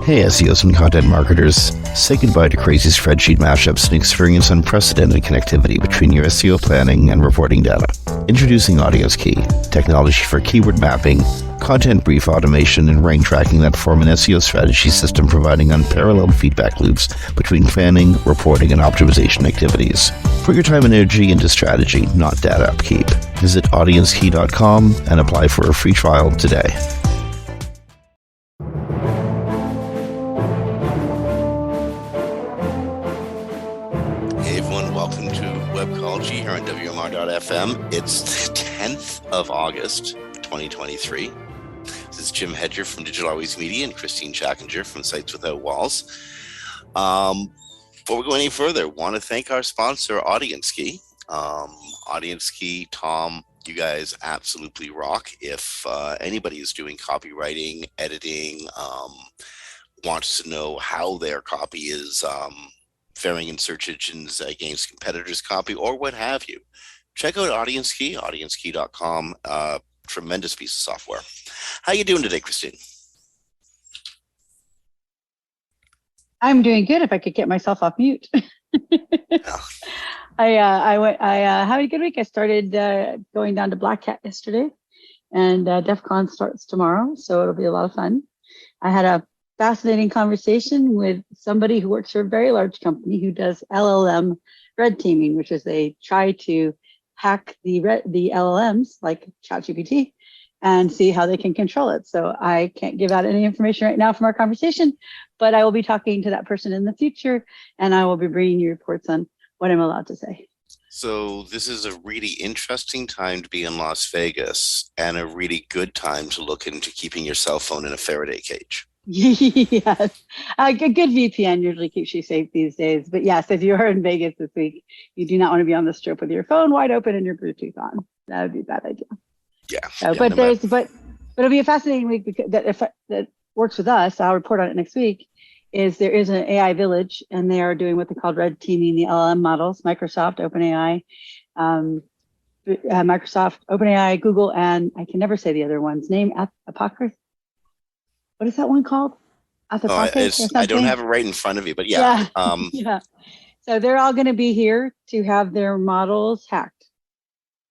Hey SEOs and content marketers, say goodbye to crazy spreadsheet mashups and experience unprecedented connectivity between your SEO planning and reporting data. Introducing Audience Key, technology for keyword mapping, content brief automation, and rank tracking that form an SEO strategy system providing unparalleled feedback loops between planning, reporting, and optimization activities. Put your time and energy into strategy, not data upkeep. Visit audiencekey.com and apply for a free trial today. Hey everyone, welcome to Webcology here on WMR.fm. It's the 10th of August, 2023. This is Jim Hedger from Digital Always Media and Kristine Schachinger from Sites Without Walls. Before we go any further, want to thank our sponsor, Audience Key. Audience Key, Tom, you guys absolutely rock. If anybody is doing copywriting, editing, wants to know how their copy is faring in search engines against competitors' copy or what have you, check out Audience Key, audiencekey.com. Tremendous piece of software. How you doing today, Kristine? I'm doing good. If I could get myself off mute. I had a good week. I started going down to Black Hat yesterday, and DEF CON starts tomorrow, so it'll be a lot of fun. I had a fascinating conversation with somebody who works for a very large company who does LLM red teaming, which is they try to hack the LLMs like ChatGPT and see how they can control it. So I can't give out any information right now from our conversation, but I will be talking to that person in the future, and I will be bringing you reports on what I'm allowed to say. So this is a really interesting time to be in Las Vegas and a really good time to look into keeping your cell phone in a Faraday cage. Yes, a good VPN usually keeps you safe these days. But yes, if you are in Vegas this week, you do not want to be on the strip with your phone wide open and your Bluetooth on. That would be a bad idea. Yeah. But it'll be a fascinating week because that works with us. I'll report on it next week. There is an AI village, and they are doing what they call red teaming the LLM models. Microsoft, OpenAI, OpenAI, Google, and I can never say the other one's name. Apocryph. What is that one called? I don't have it right in front of you, but yeah. Yeah. So they're all going to be here to have their models hacked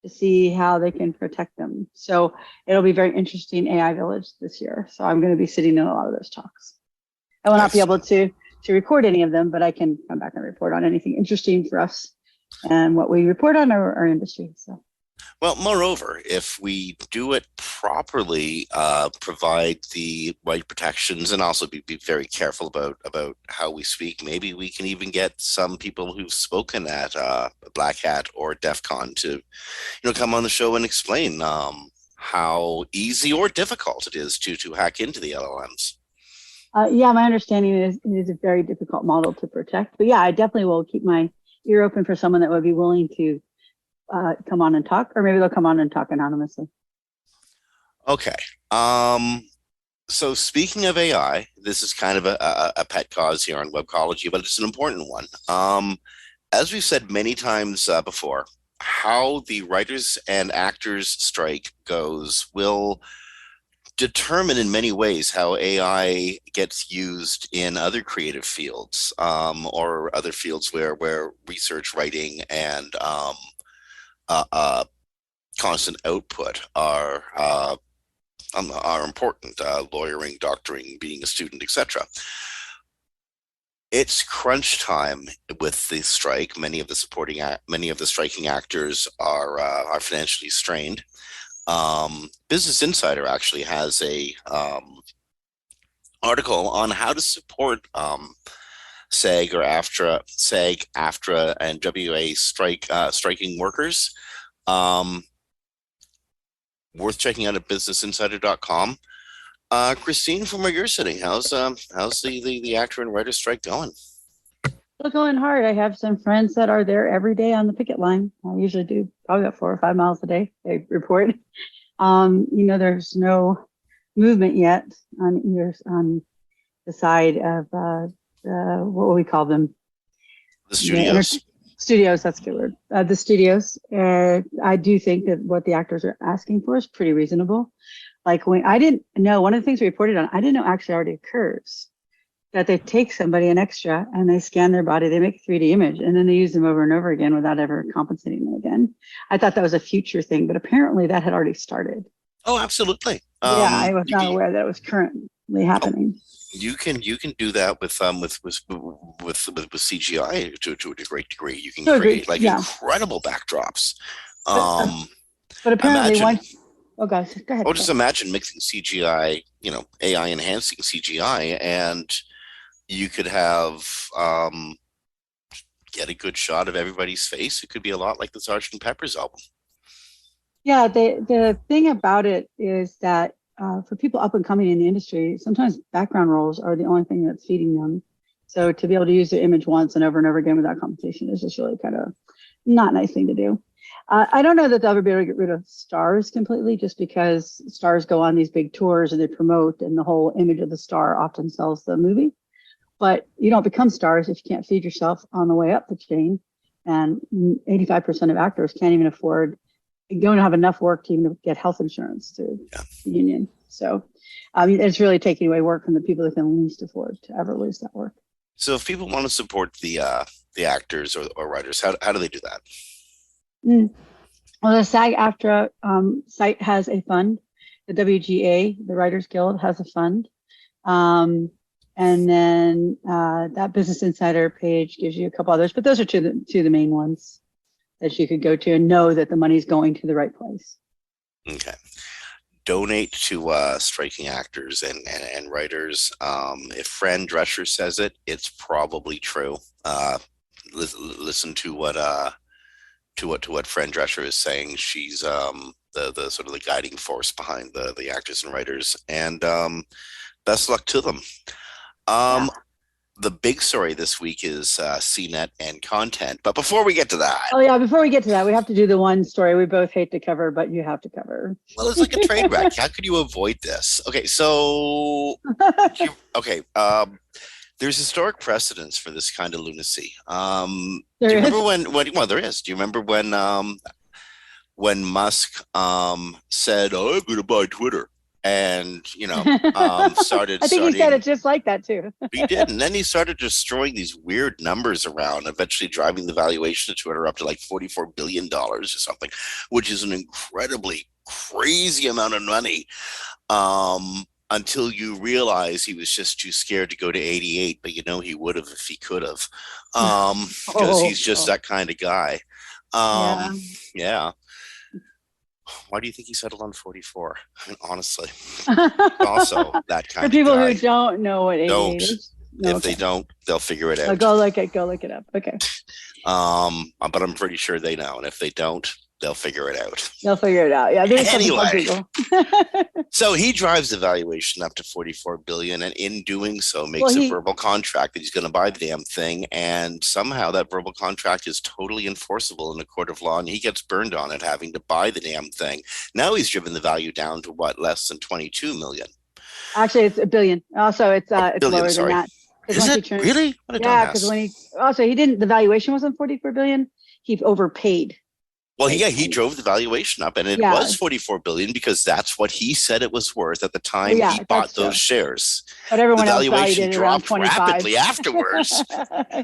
to see how they can protect them. So it'll be very interesting AI Village this year. So I'm going to be sitting in a lot of those talks. I will not be able to record any of them, but I can come back and report on anything interesting for us and what we report on our industry. So. Well, moreover, if we do it properly, provide the right protections, and also be very careful about how we speak, maybe we can even get some people who've spoken at Black Hat or DEF CON to, come on the show and explain how easy or difficult it is to hack into the LLMs. Yeah, my understanding is it is a very difficult model to protect. But yeah, I definitely will keep my ear open for someone that would be willing to come on and talk, or maybe they'll come on and talk anonymously. Okay. So speaking of AI, this is kind of a pet cause here on Webcology, but it's an important one. As we've said many times before, how the writers and actors strike goes will determine in many ways how AI gets used in other creative fields, or other fields where research, writing, and constant output are important. Lawyering, doctoring, being a student, etc. It's crunch time with the strike. Many of the striking actors are financially strained. Business Insider actually has a article on how to support SAG, AFTRA, and WA striking workers. Worth checking out at businessinsider.com. Kristine, from where you're sitting, how's the actor and writer strike going? Still going hard. I have some friends that are there every day on the picket line. I usually do probably about 4 or 5 miles a day. They report. There's no movement yet on the side of what will we call them? The studios. Studios, that's a good word. The studios. I do think that what the actors are asking for is pretty reasonable. Like when I didn't know, one of the things we reported on, I didn't know actually already occurs. that they take somebody an extra and they scan their body, they make a 3D image, and then they use them over and over again without ever compensating them again. I thought that was a future thing, but apparently that had already started. Oh, absolutely. I was not aware that it was currently happening. You can do that with CGI to a great degree. You can create incredible backdrops. But apparently once. Oh gosh, go ahead. Just imagine mixing CGI, AI enhancing CGI, and you could have get a good shot of everybody's face. It could be a lot like the Sgt. Pepper's album. Yeah, the thing about it is that for people up and coming in the industry, sometimes background roles are the only thing that's feeding them. So to be able to use the image once and over again without compensation is just really kind of not a nice thing to do. I don't know that they'll ever be able to get rid of stars completely, just because stars go on these big tours and they promote, and the whole image of the star often sells the movie. But you don't become stars if you can't feed yourself on the way up the chain. And 85% of actors can't even afford, don't have enough work to even get health insurance to the union. So, it's really taking away work from the people that can least afford to ever lose that work. So if people want to support the actors or writers, how do they do that? Well, the SAG-AFTRA site has a fund. The WGA, the Writers Guild, has a fund. And then that Business Insider page gives you a couple others, but those are two of the main ones that you could go to and know that the money's going to the right place. Okay. Donate to striking actors and writers. If Fran Drescher says it, it's probably true. Listen to what Fran Drescher is saying. She's the sort of the guiding force behind the actors and writers. And best luck to them. The big story this week is CNET and content. But before we get to that. Oh, yeah. Before we get to that, we have to do the one story we both hate to cover, but you have to cover. Well, it's like a train wreck. How could you avoid this? Okay. So, there's historic precedence for this kind of lunacy. Do you remember when there is. Do you remember when Musk said, "Oh, I'm going to buy Twitter," and started? I think he said it just like that too. He did, and then he started destroying these weird numbers around, eventually driving the valuation of Twitter up to like $44 billion or something, which is an incredibly crazy amount of money. Until you realize he was just too scared to go to 88, but he would have if he could have, because he's just that kind of guy. Yeah. Why do you think he settled on 44? I mean, honestly, also that kind of guy. For people who don't know what 88 is. If they don't, they'll figure it out. Go look it up. Okay. But I'm pretty sure they know, and if they don't, they'll figure it out. Yeah. Anyway, so he drives the valuation up to $44 billion, and in doing so, makes a verbal contract that he's going to buy the damn thing. And somehow that verbal contract is totally enforceable in a court of law, and he gets burned on it having to buy the damn thing. Now he's driven the value down to less than 22 million. Actually, it's $1 billion. Also, it's lower than that. Is it really? Yeah, because the valuation wasn't $44 billion. He overpaid. Well, he drove the valuation up, and it was $44 billion because that's what he said it was worth at the time he bought those shares. But everyone else valuation valued it around dropped 25 rapidly afterwards.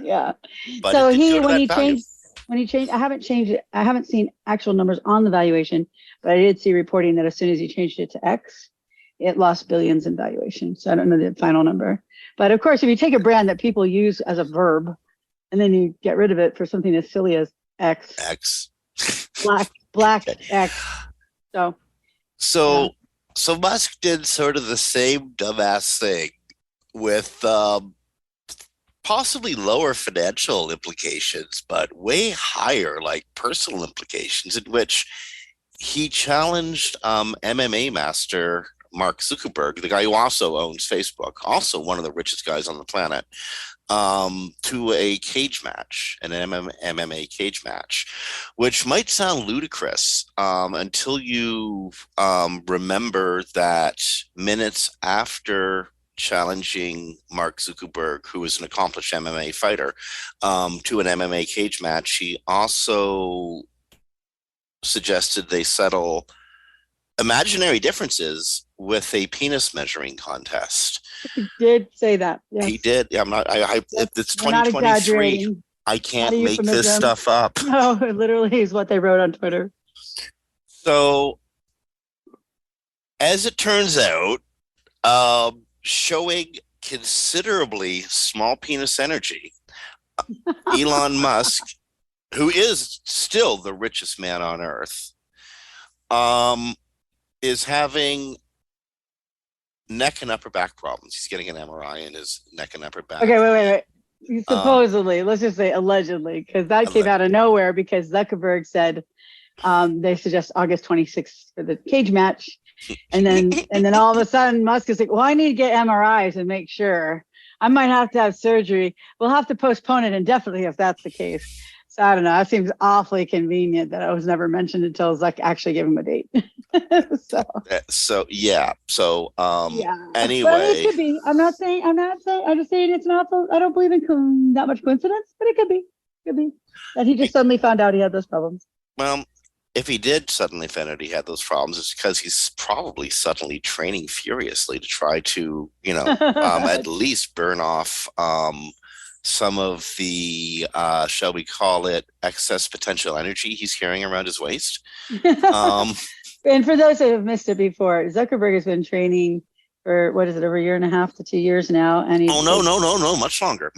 Yeah. But so when he changed, I haven't seen actual numbers on the valuation, but I did see reporting that as soon as he changed it to X, it lost billions in valuation. So I don't know the final number. But of course, if you take a brand that people use as a verb, and then you get rid of it for something as silly as X. Black X. So Musk did sort of the same dumbass thing with possibly lower financial implications, but way higher, like personal implications, in which he challenged MMA master Mark Zuckerberg, the guy who also owns Facebook, also one of the richest guys on the planet, to a cage match, an MMA cage match, which might sound ludicrous until you remember that minutes after challenging Mark Zuckerberg, who is an accomplished MMA fighter, to an MMA cage match, he also suggested they settle imaginary differences with a penis measuring contest. He did say that. Yes. He did. I'm not. If it's We're not 2023. exaggerating. I Not can't a make this euphemism. stuff up. No, it literally is what they wrote on Twitter. So, as it turns out, showing considerably small penis energy, Elon Musk, who is still the richest man on earth, is having neck and upper back problems. He's getting an MRI in his neck and upper back. Okay, wait. Supposedly, let's just say allegedly, because that came out of nowhere because Zuckerberg said they suggest August 26th for the cage match. And then all of a sudden Musk is like, well, I need to get MRIs and make sure. I might have to have surgery. We'll have to postpone it indefinitely if that's the case. So I don't know. That seems awfully convenient that I was never mentioned until Zuck actually gave him a date. Yeah. Anyway, but it could be. I'm just saying it's an awful. I don't believe in that much coincidence, but it could be. That he just suddenly found out he had those problems. Well, if he did suddenly find out he had those problems, it's because he's probably suddenly training furiously to try to, at least burn off some of the, shall we call it, excess potential energy he's carrying around his waist. And for those who have missed it before, Zuckerberg has been training for, what is it, over a year and a half to 2 years now. And he's no, much longer.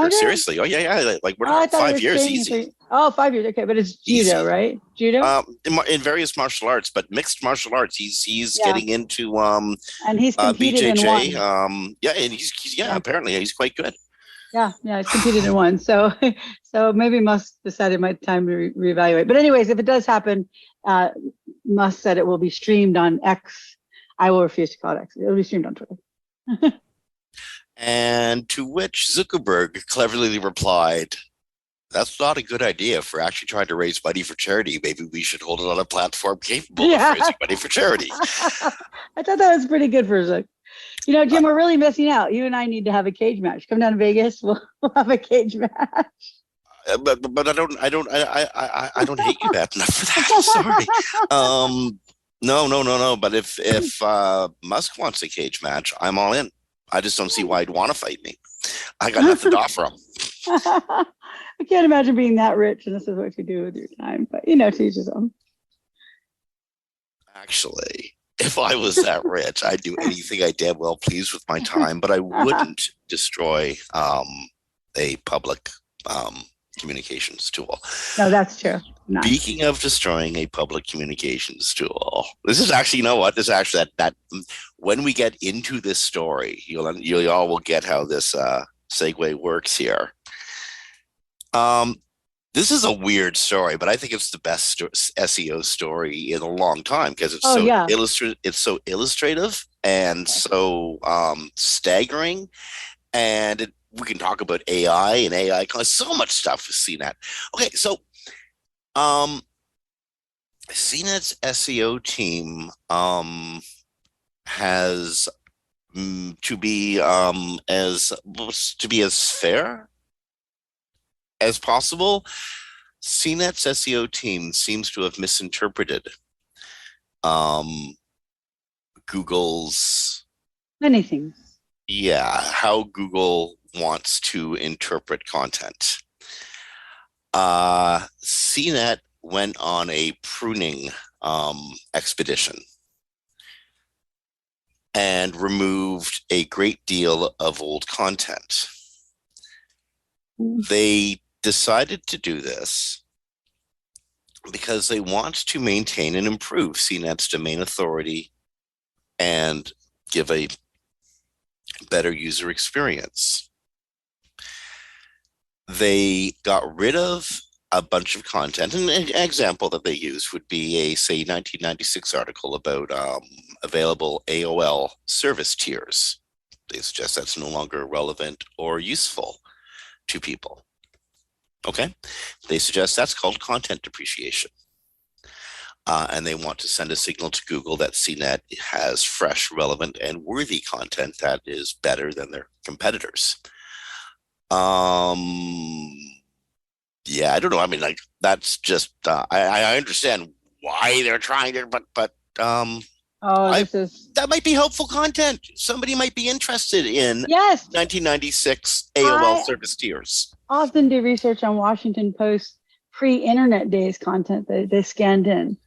Seriously. Oh yeah. Like we're talking 5 years easy. 5 years. Okay. But it's judo, easy. Right? Judo? In various martial arts, but mixed martial arts. He's getting into, and he's competed BJJ. in one. And he's apparently he's quite good. Yeah, he's competed in one. So maybe Musk decided it might time to reevaluate. But anyways, if it does happen, Musk said it will be streamed on X. I will refuse to call it X. It will be streamed on Twitter. And to which Zuckerberg cleverly replied, "That's not a good idea for actually trying to raise money for charity. Maybe we should hold it on a platform capable of raising money for charity." I thought that was pretty good for Zuck. Jim, we're really missing out. You and I need to have a cage match. Come down to Vegas. We'll have a cage match. But I don't hate you bad enough for that. I'm sorry. No. But if Musk wants a cage match, I'm all in. I just don't see why he'd want to fight me. I got nothing to offer him. I can't imagine being that rich, and this is what you do with your time. But to each his own. Actually, if I was that rich, I'd do anything I damn well pleased with my time, but I wouldn't destroy a public communications tool. No, that's true. Speaking of destroying a public communications tool, this is actually, this is actually that when we get into this story, you all will get how this segue works here. This is a weird story, but I think it's the best SEO story in a long time because it's it's so illustrative and so staggering, and we can talk about AI and AI. So much stuff with CNET. Okay, so CNET's SEO team has to be as fair as possible. CNET's SEO team seems to have misinterpreted Google's many things. Yeah, how Google wants to interpret content. CNET went on a pruning expedition and removed a great deal of old content. They decided to do this because they want to maintain and improve CNET's domain authority and give a better user experience. They got rid of a bunch of content. And an example that they used would be a, say, 1996 article about available AOL service tiers. They suggest that's no longer relevant or useful to people. Okay? They suggest that's called content depreciation. And they want to send a signal to Google that CNET has fresh, relevant, and worthy content that is better than their competitors. Yeah, I don't know. I mean, like, that's just, I understand why they're trying to, but Oh, I this is that might be helpful content. Somebody might be interested in yes. 1996 AOL I service tiers. often do research on Washington Post pre-internet days content that they scanned in.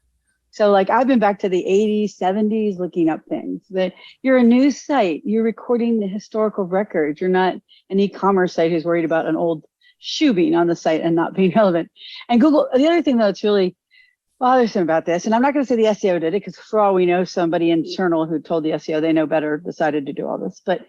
So like I've been back to the 80s, 70s looking up things. That you're a news site, you're recording the historical records. You're not an e-commerce site who's worried about an old shoe being on the site and not being relevant. And Google, the other thing that's really bothersome about this, and I'm not going to say the SEO did it because for all we know, somebody internal who told the SEO they know better decided to do all this. But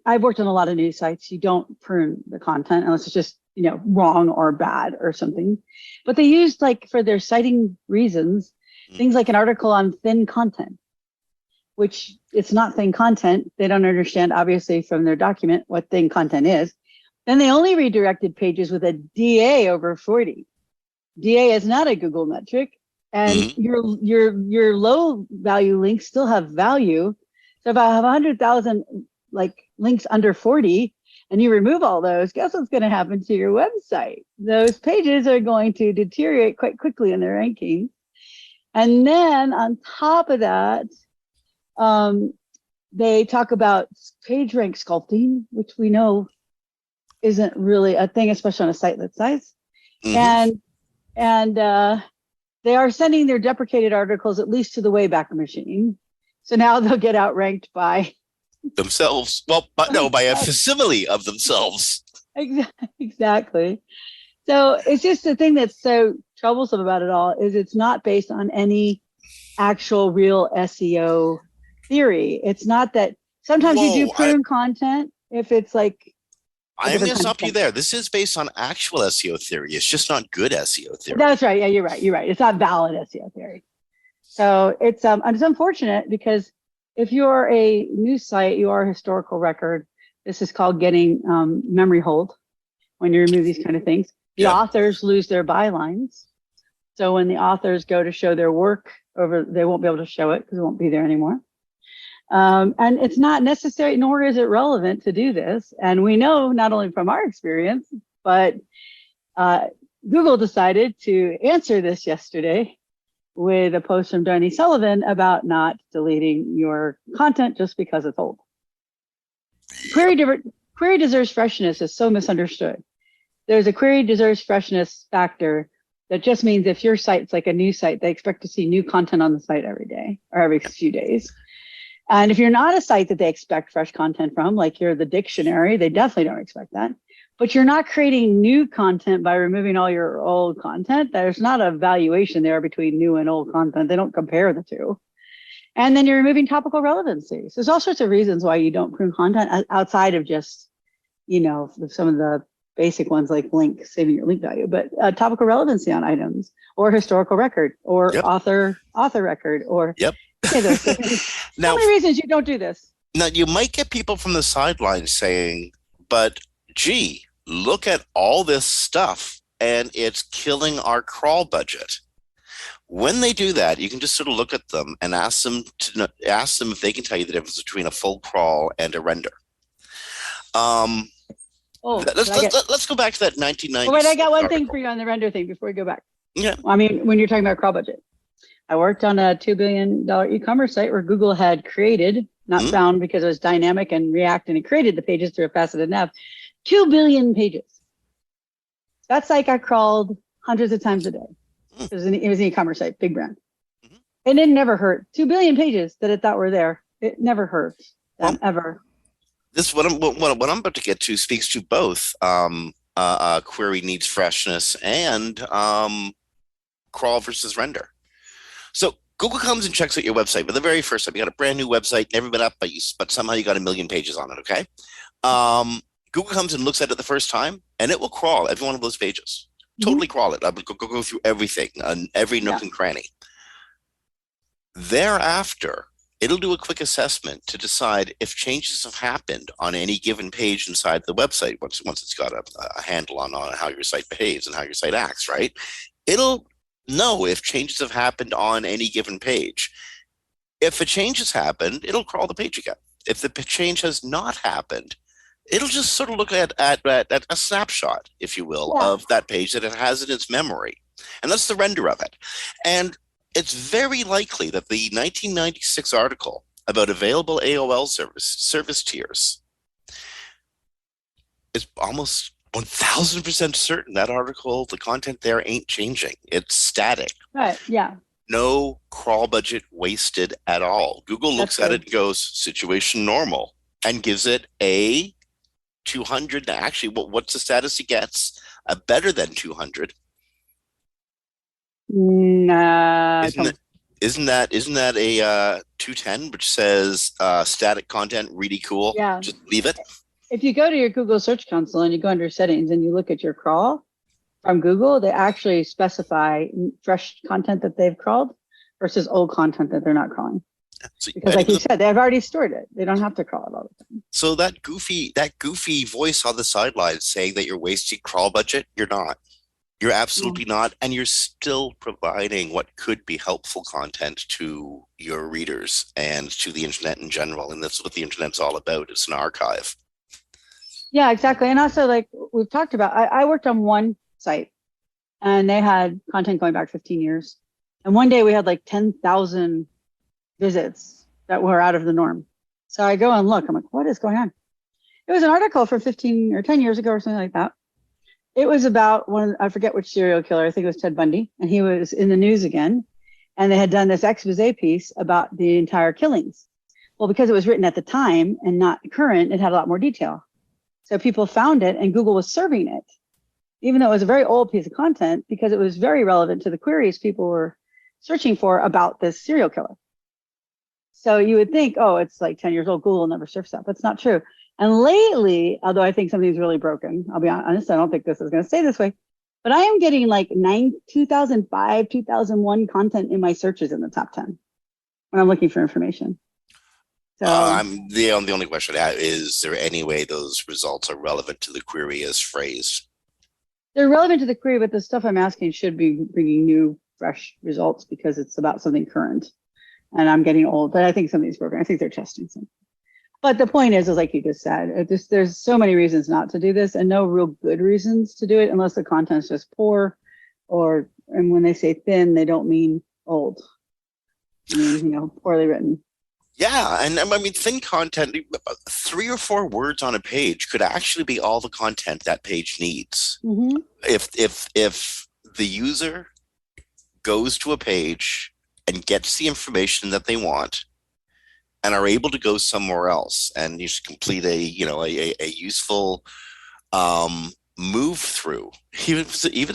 I've worked on a lot of news sites. You don't prune the content unless it's just, wrong or bad or something. But they used like for their citing reasons, things like an article on thin content, which it's not thin content. They don't understand, obviously, from their document what thin content is. Then they only redirected pages with a DA over 40. DA is not a Google metric, and your low value links still have value. So if I have 100,000 like links under 40 and you remove all those, guess what's going to happen to your website? Those pages are going to deteriorate quite quickly in their ranking. And then on top of that, they talk about page rank sculpting, which we know isn't really a thing, especially on a site that size. And they are sending their deprecated articles at least to the Wayback Machine. So now they'll get outranked by themselves. Well, but no, by a facsimile of themselves. Exactly. So it's just the thing that's so troublesome about it all is it's not based on any actual real SEO theory. It's not that sometimes you do prune content if it's like. I'm going to stop you there. This is based on actual SEO theory. It's just not good SEO theory. That's right. Yeah, you're right. You're right. It's not valid SEO theory. So it's unfortunate because if you're a news site, you are a historical record. This is called getting memory hold when you remove these kind of things. The authors lose their bylines. So when the authors go to show their work they won't be able to show it because it won't be there anymore. And it's not necessary, nor is it relevant to do this. And we know not only from our experience, but Google decided to answer this yesterday with a post from Donnie Sullivan about not deleting your content just because it's old. Query deserves freshness is so misunderstood. There's a query deserves freshness factor that just means if your site's like a news site, they expect to see new content on the site every day or every few days. And if you're not a site that they expect fresh content from, like you're the dictionary, they definitely don't expect that. But you're not creating new content by removing all your old content. There's not a valuation there between new and old content. They don't compare the two. And then you're removing topical relevancies. There's all sorts of reasons why you don't prune content outside of just, some of the basic ones like saving your link value, but topical relevancy on items or historical record or author record or those things. Now, so many reasons you don't do this. Now, you might get people from the sidelines saying, but gee, look at all this stuff and it's killing our crawl budget. When they do that, you can just sort of look at them and ask them if they can tell you the difference between a full crawl and a render. Let's go back to that 1990s. Oh, wait, I got one thing for you on the render thing before we go back. Yeah. I mean, when you're talking about crawl budget, I worked on a $2 billion e-commerce site where Google had created, not found because it was dynamic and React, and it created the pages through a faceted nav, 2 billion pages. That site got crawled hundreds of times a day. It was an e-commerce site, big brand. And it never hurt. 2 billion pages that it thought were there. It never hurt them ever. This what I'm about to get to speaks to both query needs freshness and crawl versus render. So Google comes and checks out your website for the very first time. You got a brand new website, never been up, but somehow you got 1 million pages on it. Okay, Google comes and looks at it the first time, and it will crawl every one of those pages. Totally crawl it. I would go through everything and every nook and cranny. Thereafter, it'll do a quick assessment to decide if changes have happened on any given page inside the website. Once it's got a handle on how your site behaves and how your site acts, right? It'll know if changes have happened on any given page. If a change has happened, it'll crawl the page again. If the change has not happened, it'll just sort of look at a snapshot, if you will, of that page that it has in its memory. And that's the render of it. And it's very likely that the 1996 article about available AOL service tiers is almost 1000% certain that article, the content there ain't changing. It's static. Right. Yeah. No crawl budget wasted at all. Google looks at it and goes, situation normal, and gives it a 200. Actually, what's the status he gets? A better than 200. Isn't that a 210, which says static content, really cool? Yeah. Just leave it. If you go to your Google Search Console and you go under settings and you look at your crawl from Google, they actually specify fresh content that they've crawled versus old content that they're not crawling. Because like you said, they've already stored it. They don't have to crawl it all the time. So that goofy voice on the sidelines saying that you're wasting crawl budget, you're not. You're absolutely not. And you're still providing what could be helpful content to your readers and to the internet in general. And that's what the internet's all about. It's an archive. Yeah, exactly. And also, like we've talked about, I worked on one site and they had content going back 15 years. And one day we had like 10,000 visits that were out of the norm. So I go and look, I'm like, what is going on? It was an article from 15 or 10 years ago or something like that. It was about I forget which serial killer, I think it was Ted Bundy, and he was in the news again. And they had done this expose piece about the entire killings. Well, because it was written at the time and not current, it had a lot more detail. So people found it and Google was serving it, even though it was a very old piece of content, because it was very relevant to the queries people were searching for about this serial killer. So you would think, oh, it's like 10 years old, Google will never surface that. That's not true. And lately, although I think something's really broken, I'll be honest, I don't think this is going to stay this way, but I am getting like 2005, 2001 content in my searches in the top 10 when I'm looking for information. So the only question I have is there any way those results are relevant to the query as phrased? They're relevant to the query, but the stuff I'm asking should be bringing new, fresh results because it's about something current. And I'm getting old, but I think something's broken. I think they're testing something. But the point is like you just said, there's so many reasons not to do this and no real good reasons to do it unless the content's just poor and when they say thin, they don't mean old. I mean, poorly written. Yeah, and I mean, thin content, 3 or 4 words on a page could actually be all the content that page needs. Mm-hmm. If the user goes to a page and gets the information that they want and are able to go somewhere else and just complete a useful move through, even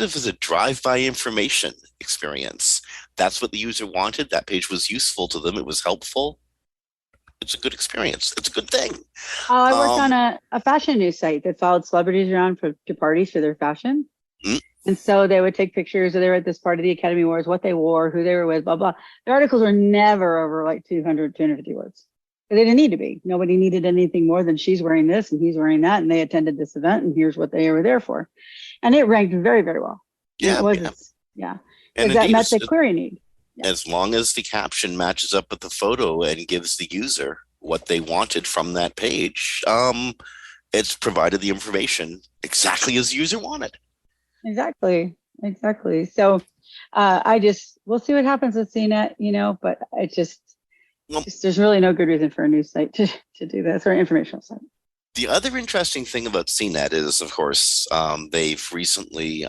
if it's a drive-by information experience, that's what the user wanted. That page was useful to them. It was helpful. It's a good experience. It's a good thing. I worked on a fashion news site that followed celebrities around to parties for their fashion. Mm-hmm. And so they would take pictures. They were at this part of the Academy Awards, what they wore, who they were with, blah, blah. The articles were never over like 200, 250 words. But they didn't need to be. Nobody needed anything more than she's wearing this and he's wearing that. And they attended this event and here's what they were there for. And it ranked very, very well. Yeah. And that met the query need. Yeah. As long as the caption matches up with the photo and gives the user what they wanted from that page, it's provided the information exactly as the user wanted. Exactly. So we'll see what happens with CNET, but there's really no good reason for a news site to do this or an informational site. The other interesting thing about CNET is, of course, they've recently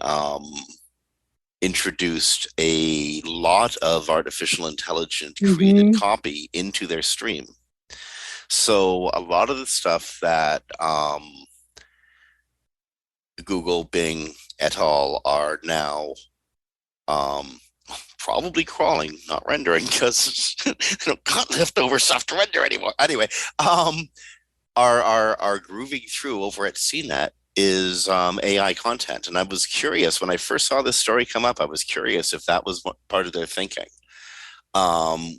introduced a lot of artificial intelligence created copy into their stream. So a lot of the stuff that Google, Bing, et al. Are now probably crawling, not rendering, because they don't got leftover stuff to render anymore. Anyway, are grooving through over at CNET is AI content. And I was curious when I first saw this story come up, I was curious if that was part of their thinking.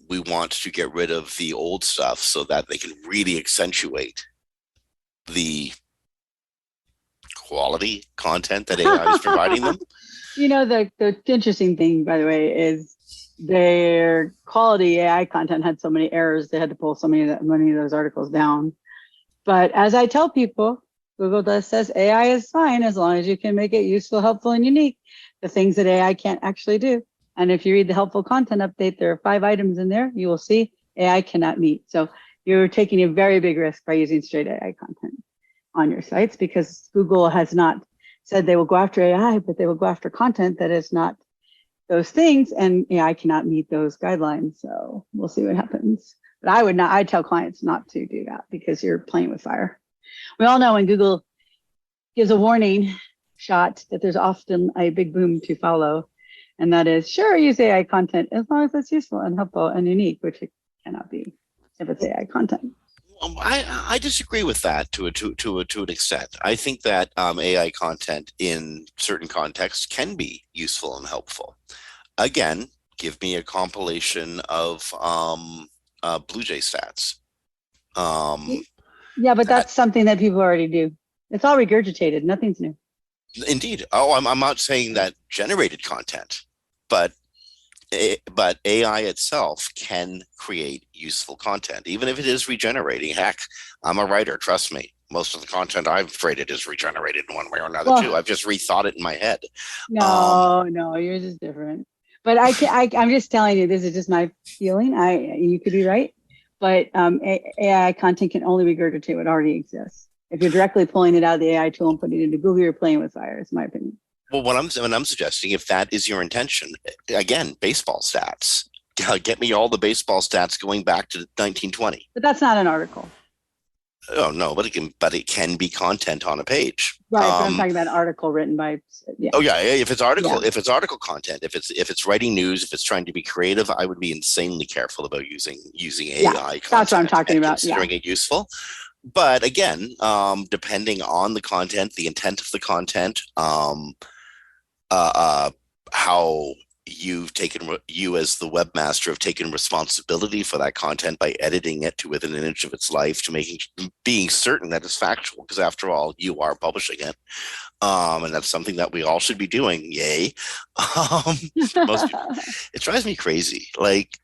We want to get rid of the old stuff so that they can really accentuate the quality content that AI is providing them. The interesting thing, by the way, is their quality AI content had so many errors, they had to pull so many of those articles down. But as I tell people, Google says AI is fine as long as you can make it useful, helpful, and unique. The things that AI can't actually do. And if you read the helpful content update, there are 5 items in there. You will see AI cannot meet. So you're taking a very big risk by using straight AI content on your sites, because Google has not said they will go after AI, but they will go after content that is not those things, and AI cannot meet those guidelines. So we'll see what happens. But I'd tell clients not to do that, because you're playing with fire. We all know when Google gives a warning shot that there's often a big boom to follow. And that is, sure, use AI content as long as it's useful and helpful and unique, which it cannot be if it's AI content. I disagree with that to an extent. I think that AI content in certain contexts can be useful and helpful. Again, give me a compilation of Blue Jay stats. Yeah, but that's something that people already do. It's all regurgitated. Nothing's new. Indeed. Oh, I'm not saying that generated content, but AI itself can create useful content, even if it is regenerating. Heck, I'm a writer. Trust me. Most of the content I've created is regenerated in one way or another too. I've just rethought it in my head. No, yours is different. But I'm just telling you, this is just my feeling. You could be right, but AI content can only regurgitate what already exists. If you're directly pulling it out of the AI tool and putting it into Google, you're playing with fire. It's my opinion. Well, what I'm suggesting, if that is your intention, again, baseball stats. Get me all the baseball stats going back to 1920. But that's not an article. Oh no, but it can be content on a page. Right, but I'm talking about an article written by. Yeah. Oh yeah, if it's article content, if it's writing news, if it's trying to be creative, I would be insanely careful about using AI content. That's what I'm talking about. Considering it useful. But again, depending on the content, the intent of the content, how you as the webmaster have taken responsibility for that content by editing it to within an inch of its life, to being certain that it's factual, because after all, you are publishing it. And that's something that we all should be doing. Yay. Most people, it drives me crazy. Like,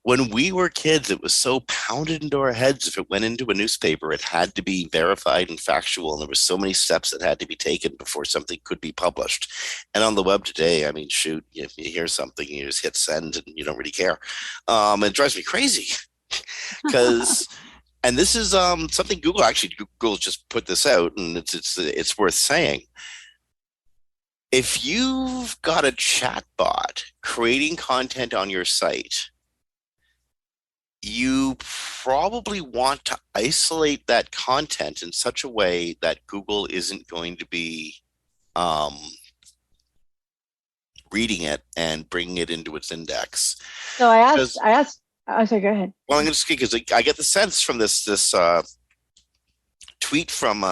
when we were kids, it was so pounded into our heads. If it went into a newspaper, it had to be verified and factual. And there were so many steps that had to be taken before something could be published. And on the web today, I mean, shoot, if you hear something, you just hit send and you don't really care. It drives me crazy because, and this is something Google just put this out, and it's worth saying. If you've got a chat bot creating content on your site, you probably want to isolate that content in such a way that Google isn't going to be reading it and bringing it into its index. So I asked. Oh, sorry, go ahead. Well, I'm going to speak because I get the sense from this tweet from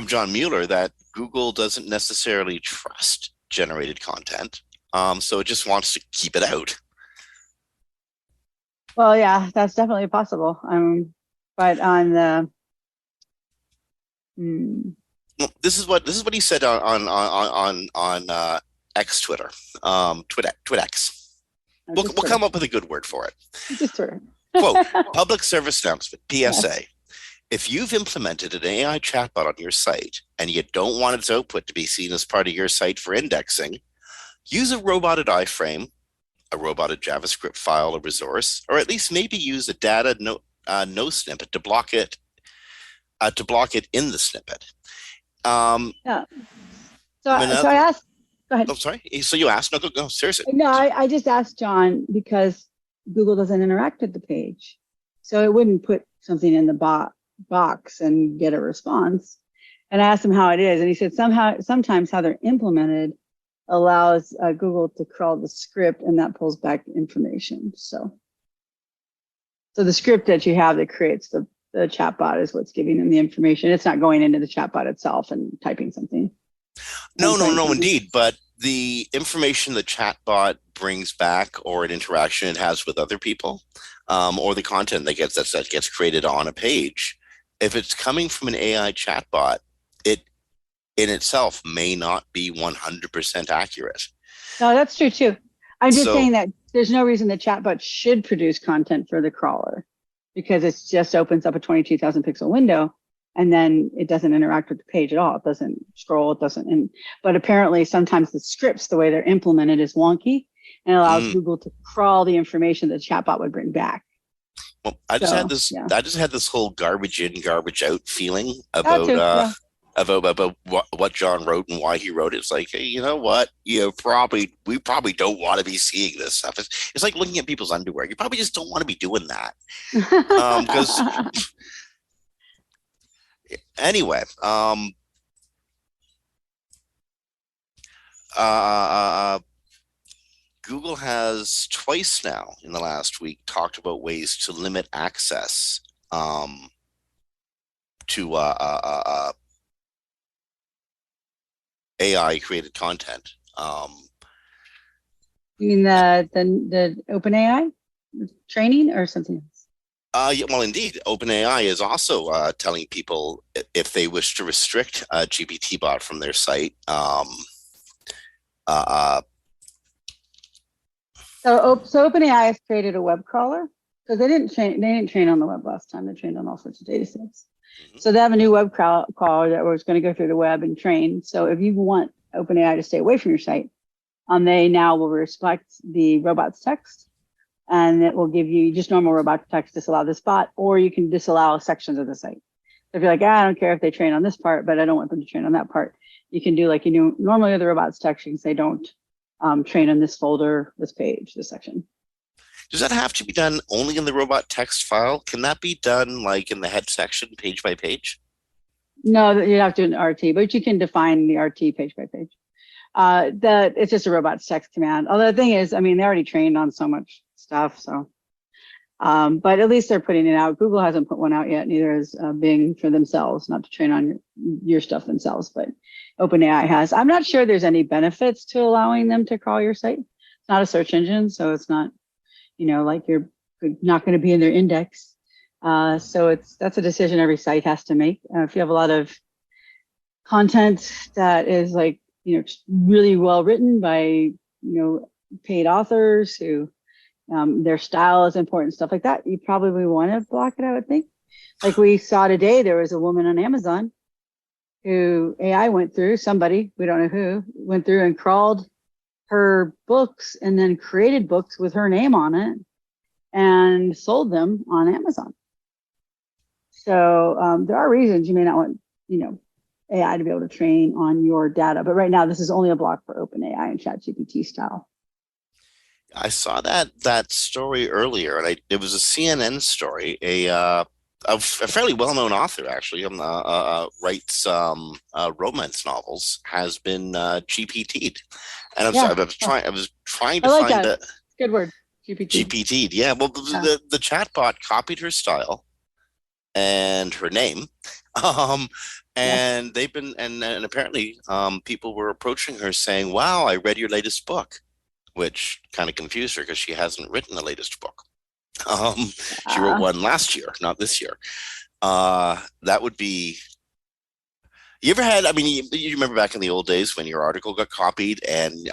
John Mueller that Google doesn't necessarily trust generated content, so it just wants to keep it out. Well, yeah, that's definitely possible. But on the this is what he said on X Twitter, TwitX. We'll come up with a good word for it. Just Twitter. Quote, public service announcement, PSA. Yes. If you've implemented an AI chatbot on your site and you don't want its output to be seen as part of your site for indexing, use a roboted iframe, a roboted JavaScript file or resource, or at least maybe use a data no snippet to block it in the snippet. Yeah. So I asked. Go ahead. Oh, sorry. So you asked? No, go. Seriously. No, I just asked John because Google doesn't interact with the page, so it wouldn't put something in the box and get a response. And I asked him how it is, and he said sometimes how they're implemented allows Google to crawl the script, and that pulls back information. So the script that you have that creates the chatbot is what's giving them the information. It's not going into the chatbot itself and typing something. No, indeed. But the information the chatbot brings back, or an interaction it has with other people, or the content that gets created on a page, if it's coming from an AI chatbot, it in itself may not be 100% accurate. No, that's true too. I'm just saying that there's no reason the chatbot should produce content for the crawler, because it just opens up a 22,000 pixel window. And then it doesn't interact with the page at all. It doesn't scroll. But apparently sometimes the scripts, the way they're implemented, is wonky. and it allows Google to crawl the information that the chatbot would bring back. Well, I just had this whole garbage in, garbage out feeling about what John wrote and why he wrote it. It's like, hey, you know what? We probably don't want to be seeing this stuff. It's like looking at people's underwear. You probably just don't want to be doing that. Because anyway, Google has twice now in the last week talked about ways to limit access to AI created content. You mean the OpenAI training or something else? Yeah, well, indeed, OpenAI is also telling people if they wish to restrict GPT bot from their site. So OpenAI has created a web crawler because they didn't train on the web last time. They trained on all sorts of data sets. Mm-hmm. So they have a new web crawler that was going to go through the web and train. So if you want OpenAI to stay away from your site, they now will respect the robots.txt, and it will give you just normal robots.txt, disallow this bot, or you can disallow sections of the site. So if you're like, I don't care if they train on this part, but I don't want them to train on that part, you can do like you do normally with the robots.txt. You can say don't train on this folder, this page, this section. Does that have to be done only in the robot text file? Can that be done like in the head section, page by page? No, you have to do an RT, but you can define the RT page by page. It's just a robots.txt command. Although the thing is, they already trained on so much stuff. So, but at least they're putting it out. Google hasn't put one out yet. Neither has Bing for themselves, not to train on your stuff themselves, but OpenAI has. I'm not sure there's any benefits to allowing them to crawl your site. It's not a search engine, so it's not, like you're not going to be in their index. So that's a decision every site has to make. If you have a lot of content that is like, really well written by, paid authors who their style is important, stuff like that, you probably want to block it, I would think. Like we saw today, there was a woman on Amazon who AI went through, somebody, we don't know who, went through and crawled her books and then created books with her name on it and sold them on Amazon. So there are reasons you may not want, AI to be able to train on your data. But right now, this is only a block for OpenAI and ChatGPT style. I saw that story earlier, and it was a CNN story. A fairly well-known author, actually, writes romance novels, has been GPT'd, and I was trying to find that. Good word, GPT. GPT'd, yeah. Well, the chatbot copied her style and her name, and they've been and apparently people were approaching her saying, "Wow, I read your latest book," which kind of confused her because she hasn't written the latest book. She wrote one last year, not this year. That would be. You ever had? You remember back in the old days when your article got copied and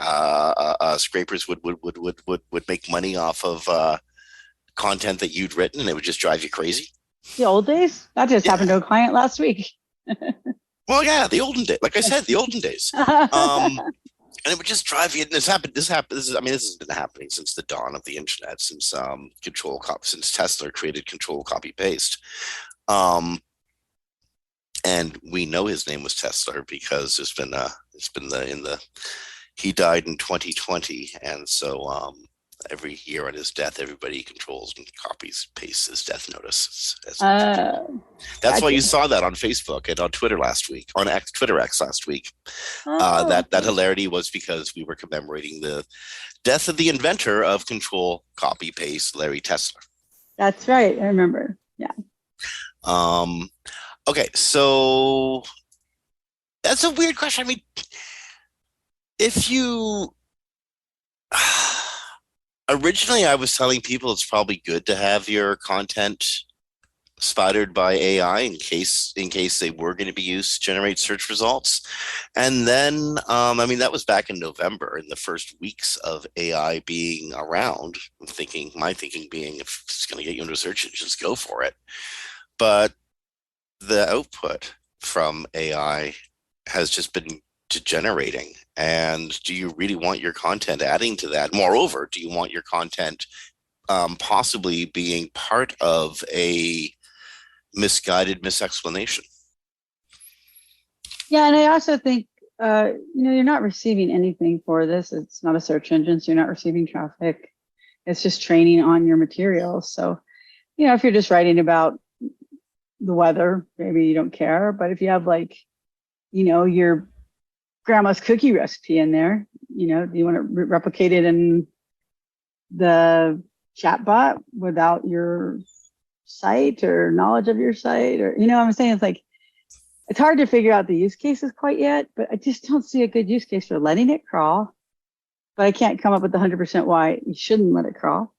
scrapers would make money off of content that you'd written, and it would just drive you crazy. The old days? That just happened to a client last week. Well, yeah, the olden days. Like I said, the olden days. And it would just drive you. And this has been happening since the dawn of the internet, since since Tesla created control copy paste. And we know his name was Tesla because he died in 2020, and so every year on his death, everybody controls and copies, pastes his death notice. That's why you saw that on Facebook and on Twitter last week, on Twitter X last week. That hilarity was because we were commemorating the death of the inventor of control, copy, paste, Larry Tesler. That's right. I remember. Yeah. Okay, so that's a weird question. If you originally, I was telling people it's probably good to have your content spotted by AI in case they were going to be used to generate search results. And then, that was back in November, in the first weeks of AI being around. My thinking being, if it's going to get you into a search engine, just go for it. But the output from AI has just been generating? And do you really want your content adding to that? Moreover, do you want your content possibly being part of a misguided misexplanation? Yeah, and I also think you're not receiving anything for this. It's not a search engine, so you're not receiving traffic. It's just training on your materials. So, if you're just writing about the weather, maybe you don't care. But if you have your grandma's cookie recipe in there, do you want to replicate it in the chatbot without your site or knowledge of your site? Or, what I'm saying? It's hard to figure out the use cases quite yet, but I just don't see a good use case for letting it crawl. But I can't come up with 100% why you shouldn't let it crawl.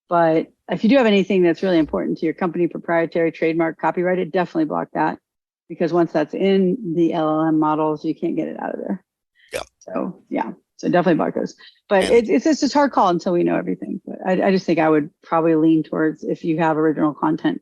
But if you do have anything that's really important to your company, proprietary, trademark, copyrighted, definitely block that. Because once that's in the LLM models, you can't get it out of there. Yeah. So definitely block those. But it's just a hard call until we know everything. But I just think I would probably lean towards, if you have original content,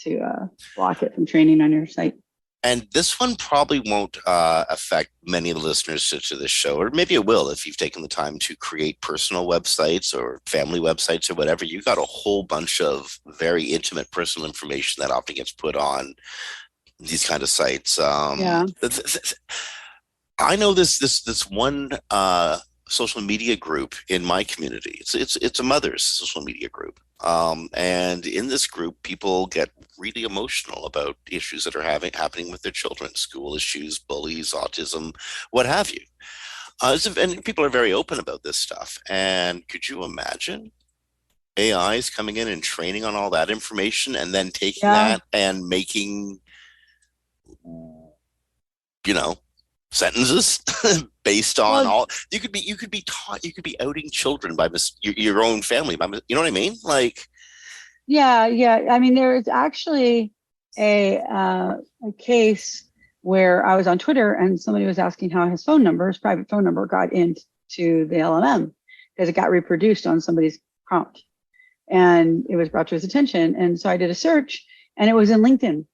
to block it from training on your site. And this one probably won't affect many of the listeners to this show, or maybe it will if you've taken the time to create personal websites or family websites or whatever. You've got a whole bunch of very intimate personal information that often gets put on these kind of sites. I know this one social media group in my community. It's a mother's social media group. And in this group, people get really emotional about issues that are happening with their children, school issues, bullies, autism, what have you. And people are very open about this stuff. And could you imagine AIs coming in and training on all that information and then taking that and making, sentences based on you could be outing children by your own family by, you know what I mean? I mean, there is actually a case where I was on Twitter and somebody was asking how his private phone number got into the LLM because it got reproduced on somebody's prompt, and it was brought to his attention. And so I did a search, and it was in LinkedIn.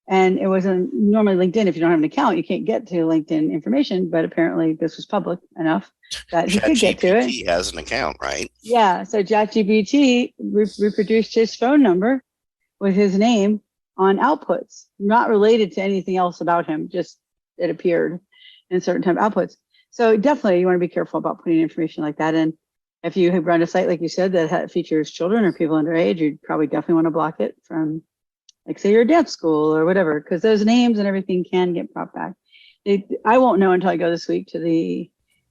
And it wasn't normally LinkedIn. If you don't have an account, you can't get to LinkedIn information. But apparently, this was public enough that he could get to it. He has an account, right? Yeah. So ChatGPT reproduced his phone number with his name on outputs, not related to anything else about him. Just it appeared in certain type of outputs. So definitely, you want to be careful about putting information like that in. If you run a site, like you said, that features children or people underage, you'd probably definitely want to block it from, say, your dance school or whatever, because those names and everything can get brought back. I won't know until I go this week to the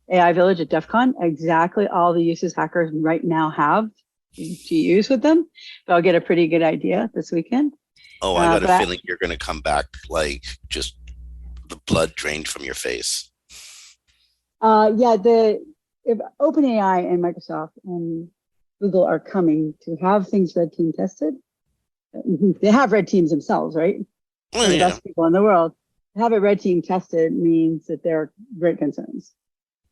AI Village at DEF CON exactly all the uses hackers right now have to use with them, but I'll get a pretty good idea this weekend. Oh, I got a feeling you're going to come back like just the blood drained from your face. If OpenAI and Microsoft and Google are coming to have things red team tested, they have red teams themselves, right? The best people in the world. To have a red team tested means that there are great concerns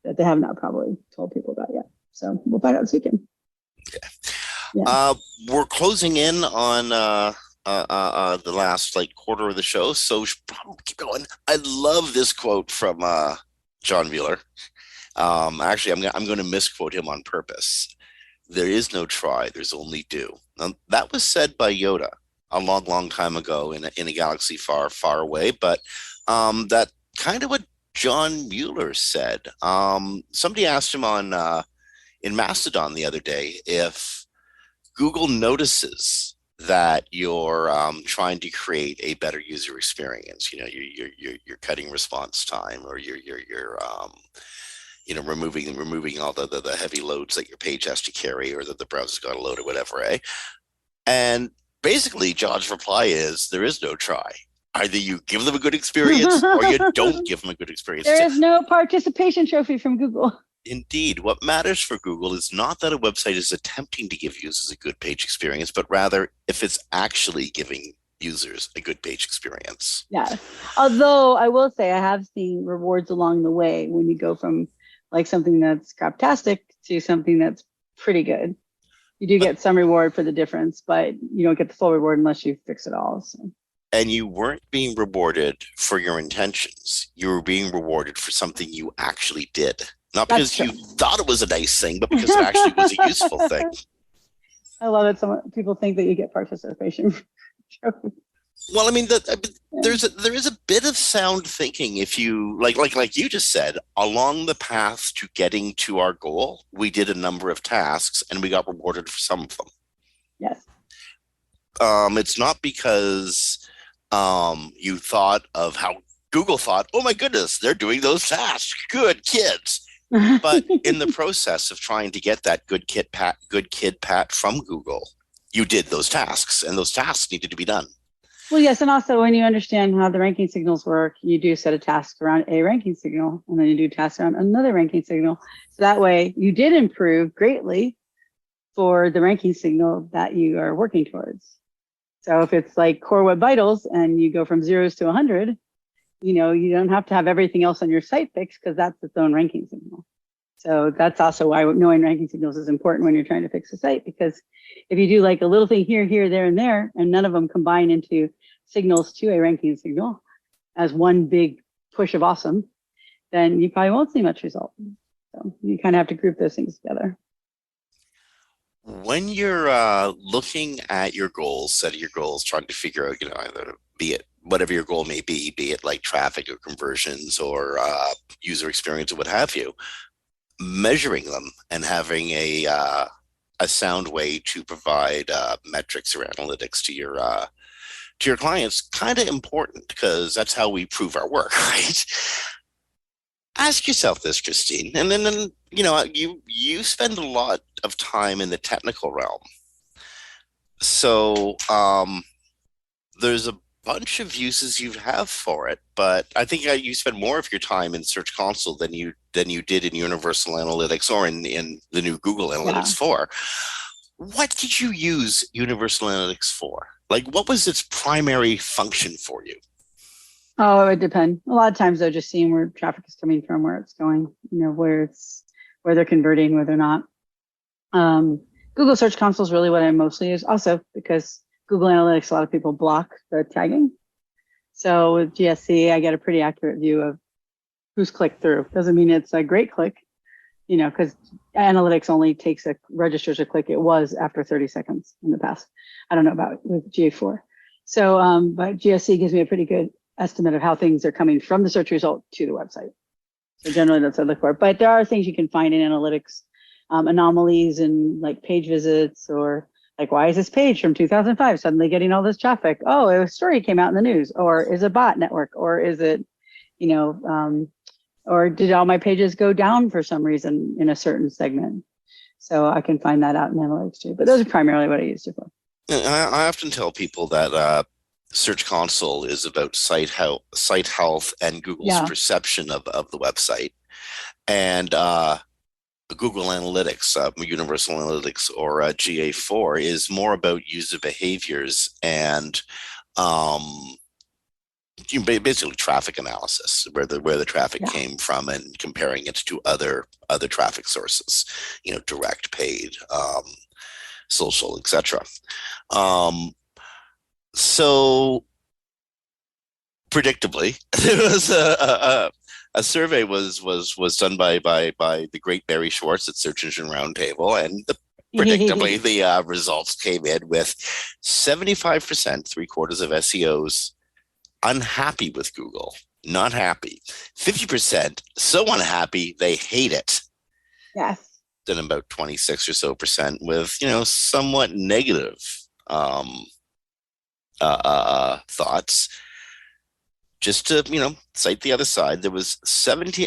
that they have not probably told people about yet. So we'll find out this weekend. Okay. Yeah. We're closing in on the last quarter of the show, so we should probably keep going. I love this quote from John Mueller. Actually, I'm going to misquote him on purpose. There is no try, there's only do. Now, that was said by Yoda a long, long time ago in a galaxy far, far away, but that kind of what John Mueller said. Somebody asked him in Mastodon the other day if Google notices that you're trying to create a better user experience. You're cutting response time, or you're removing all the heavy loads that your page has to carry, or that the browser's got to load, or whatever, eh? And basically, John's reply is, there is no try. Either you give them a good experience or you don't give them a good experience. There is no participation trophy from Google. Indeed. What matters for Google is not that a website is attempting to give users a good page experience, but rather if it's actually giving users a good page experience. Yeah. Although I will say I have seen rewards along the way when you go from something that's craptastic to something that's pretty good. You do get some reward for the difference, but you don't get the full reward unless you fix it all. So. and you weren't being rewarded for your intentions. You were being rewarded for something you actually did. Not That's because true. you thought it was a nice thing, but because it actually was a useful thing. I love it. Some people think that you get participation. Well, I mean, Yeah. there is a bit of sound thinking if you like you just said, along the path to getting to our goal, we did a number of tasks and we got rewarded for some of them. Yes. It's not because you thought of how Google thought, oh my goodness, they're doing those tasks. Good kids. But in the process of trying to get that good kid pat from Google, you did those tasks, and those tasks needed to be done. Well, yes, and also when you understand how the ranking signals work, you do set a task around a ranking signal, and then you do tasks around another ranking signal. So that way you did improve greatly for the ranking signal that you are working towards. So if it's like Core Web Vitals and you go from zeros to 100, you don't have to have everything else on your site fixed because that's its own ranking signal. So that's also why knowing ranking signals is important when you're trying to fix a site, because if you do like a little thing here, there, and there, and none of them combine into signals to a ranking signal as one big push of awesome, then you probably won't see much result. So you kind of have to group those things together. When you're looking at your goals, setting your goals, trying to figure out, either be it whatever your goal may be it like traffic or conversions or user experience or what have you, measuring them and having a sound way to provide metrics or analytics to your clients, kind of important because that's how we prove our work, right? Ask yourself this, Kristine, and then you spend a lot of time in the technical realm, so there's a bunch of uses you have for it, but I think you spend more of your time in Search Console than you did in Universal Analytics or in the new Google Analytics 4. What did you use Universal Analytics for? Like, what was its primary function for you? Oh, it would depend. A lot of times they're just seeing where traffic is coming from, where it's going, where they're converting, where they're not. Google Search Console is really what I mostly use. Also, because Google Analytics, a lot of people block the tagging. So with GSC, I get a pretty accurate view of who's clicked through. Doesn't mean it's a great click, because analytics only registers a click. It was after 30 seconds in the past. I don't know about with GA4. So, but GSC gives me a pretty good estimate of how things are coming from the search result to the website. So generally that's what I look for. But there are things you can find in analytics, anomalies in like page visits, or like, why is this page from 2005 suddenly getting all this traffic? Oh, a story came out in the news, or is it bot network, or is it, or did all my pages go down for some reason in a certain segment? So I can find that out in analytics too. But those are primarily what I used it for. I often tell people that Search Console is about site health and Google's perception of the website. And Google Analytics, Universal Analytics, or GA4 is more about user behaviors and basically traffic analysis, where the traffic came from and comparing it to other traffic sources, direct, paid, social, etc. So predictably, there was a survey was done by the great Barry Schwartz at Search Engine Roundtable, and predictably the results came in with 75%, 3/4 of SEOs unhappy with Google, not happy. 50% so unhappy they hate it. Yes. Then about 26 or so percent with somewhat negative thoughts. Just to cite the other side, there was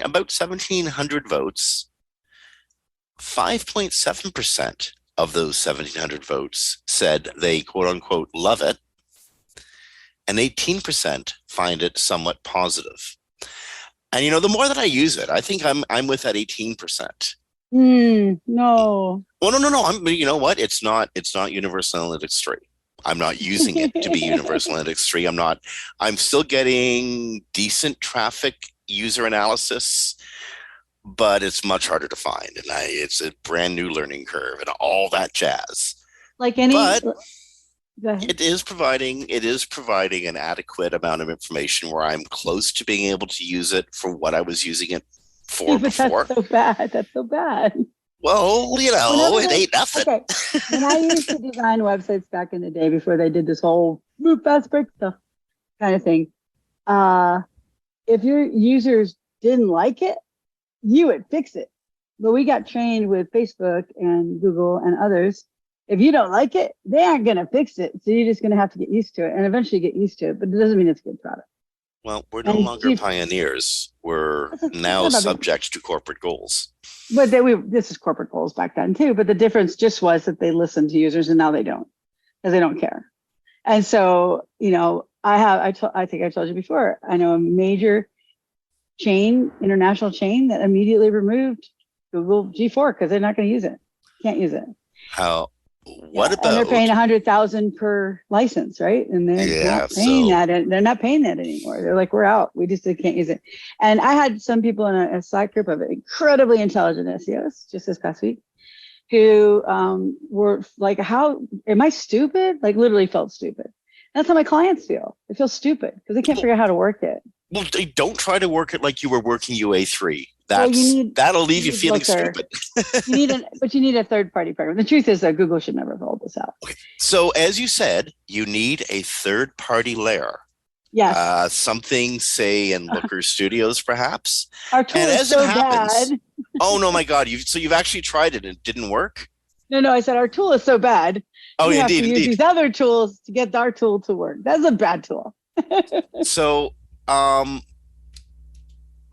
about 1,700 votes. 5.7% of those 1,700 votes said they quote unquote love it, and 18% find it somewhat positive. And the more that I use it, I think I'm with that 18%. No. Well, no. You know what? It's not Universal Analytics 3. I'm not using it to be Universal Analytics 3. I'm still getting decent traffic user analysis, but it's much harder to find. And it's a brand new learning curve and all that jazz. Like any Go ahead. It is providing an adequate amount of information where I'm close to being able to use it for what I was using it for But before. that's so bad. That's so bad. Well, it ain't nothing. Okay. When I used to design websites back in the day before they did this whole move fast break stuff kind of thing, if your users didn't like it, you would fix it. But we got trained with Facebook and Google and others. If you don't like it, they aren't going to fix it. So you're just going to have to get used to it and eventually get used to it. But it doesn't mean it's a good product. Well, we're no longer pioneers. We're now subject to corporate goals. But this is corporate goals back then too. But the difference just was that they listened to users and now they don't, because they don't care. And so, I think I told you before, I know a major international chain that immediately removed Google G4 because they're not going to use it. Can't use it. What about? And they're paying $100,000 per license, right? And they're not paying that. They're not paying that anymore. They're like, we're out. We just can't use it. And I had some people in a Slack group of incredibly intelligent SEOs just this past week who were like, "How am I stupid?" Like literally felt stupid. That's how my clients feel. They feel stupid because they can't figure out how to work it. Well, don't try to work it like you were working UA3. That'll leave you feeling stupid. But you need a third-party program. The truth is that Google should never have rolled this out. Okay. So as you said, you need a third-party layer. Yes. Something, say, in Looker Studios, perhaps. Our tool is so bad. Oh no, my God! You've actually tried it and it didn't work? No. I said our tool is so bad. Oh, we indeed, have to use these other tools to get our tool to work. That's a bad tool. So,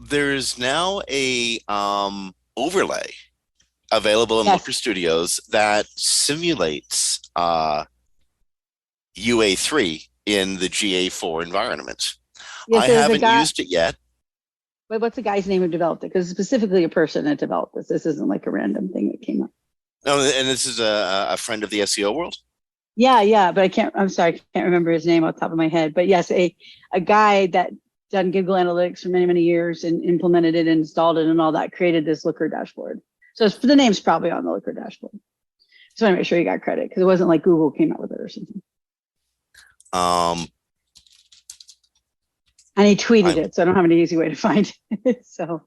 there's now a overlay available in Looker Studios that simulates UA3 in the GA4 environment. I haven't used it yet. But what's the guy's name who developed it? Because it's specifically a person that developed this. This isn't like a random thing that came up. No, and this is a friend of the SEO world? Yeah, but I'm sorry, I can't remember his name off the top of my head. But yes, a guy that done Google Analytics for many, many years and implemented it and installed it and all that, created this Looker dashboard. So the name's probably on the Looker dashboard. Just want to make sure you got credit because it wasn't like Google came out with it or something. And he tweeted it, so I don't have an easy way to find it. So